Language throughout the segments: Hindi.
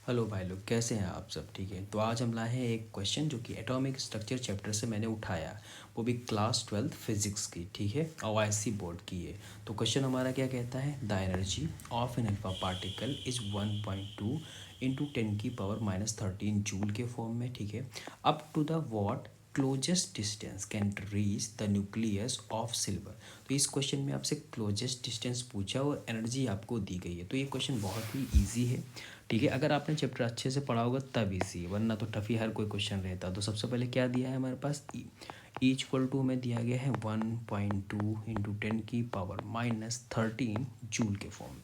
हेलो भाई लोग, कैसे हैं आप सब? ठीक है, तो आज हम लाए हैं एक क्वेश्चन जो कि एटॉमिक स्ट्रक्चर चैप्टर से मैंने उठाया, वो भी क्लास 12 फिजिक्स की। ठीक है, ओआईसी बोर्ड की है। तो क्वेश्चन हमारा क्या कहता है, the energy of an alpha particle is 1.2 into 10⁻13 joule के फॉर्म में। ठीक है, up to the what closest distance can reach the nucleus of silver. तो इस क्वेश्चन में आपसे क्लोजेस्ट डिस्टेंस पूछा और एनर्जी आपको दी गई है। तो ये क्वेश्चन बहुत ही ईजी है। ठीक है, अगर आपने चैप्टर अच्छे से पढ़ा होगा तब इजी, वरना तो टफ ही हर कोई क्वेश्चन रहता। तो सबसे पहले क्या दिया है हमारे पास, E=2 में दिया गया है 1.2 इंटू 10⁻13 जूल के फॉर्म में।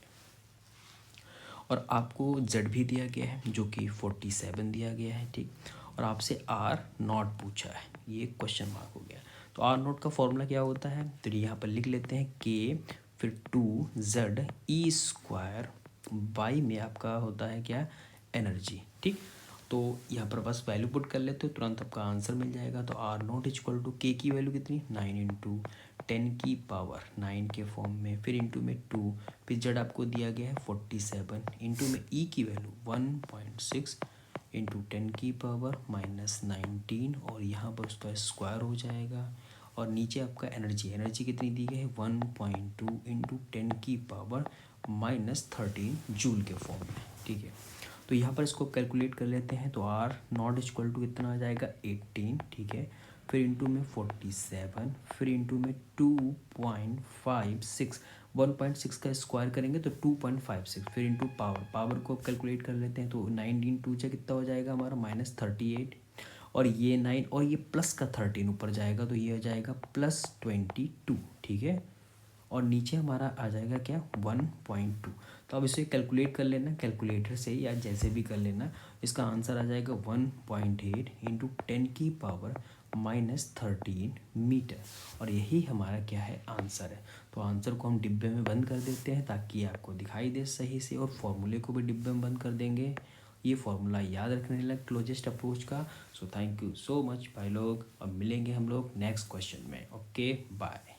और आपको जेड भी दिया गया है जो कि 47 दिया गया है। ठीक, और आपसे आर नॉट पूछा है, ये क्वेश्चन मार्क हो गया। तो आर नॉट का फॉर्मूला क्या होता है, तो यहाँ पर लिख लेते हैं के, फिर 2Z E² बाई में आपका होता है क्या, एनर्जी। ठीक, तो यहाँ पर बस वैल्यू पुट कर लेते हो, तुरंत आपका आंसर मिल जाएगा। तो आर नॉट इक्वल टू के की वैल्यू कितनी, 9 इंटू 10⁻9 के फॉर्म में, फिर इंटू में 2, फिर जेड आपको दिया गया है 47, इंटू में ई की वैल्यू 1.6 इंटू 10⁻19, और यहाँ पर उसका स्क्वायर हो जाएगा। और नीचे आपका एनर्जी, एनर्जी कितनी दी गई है, 1.2 इंटू 10⁻13 जूल के फॉर्म में। ठीक है, तो यहाँ पर इसको कैलकुलेट कर लेते हैं। तो आर नॉट इक्वल टू कितना आ जाएगा, 18। ठीक है, फिर इंटू में 47, फिर इंटू में 2.56, 1.6 का स्क्वायर करेंगे तो 2.56, फिर इंटू पावर, पावर को कैलकुलेट कर लेते हैं। तो 19 से कितना हो जाएगा हमारा, -38, और ये 9 और ये प्लस का 13 ऊपर जाएगा तो ये हो जाएगा +22। ठीक है, और नीचे हमारा आ जाएगा क्या, 1.2। तो अब इसे कैलकुलेट कर लेना कैलकुलेटर से या जैसे भी कर लेना। इसका आंसर आ जाएगा 1.8 इंटू 10⁻13 मीटर, और यही हमारा क्या है, आंसर है। तो आंसर को हम डिब्बे में बंद कर देते हैं ताकि आपको दिखाई दे सही से, और फॉर्मूले को भी डिब्बे में बंद कर देंगे। ये फॉर्मूला याद रखने लग क्लोजेस्ट अप्रोच का। So thank you so much भाई लोग, अब मिलेंगे हम लोग नेक्स्ट क्वेश्चन में। Okay, bye.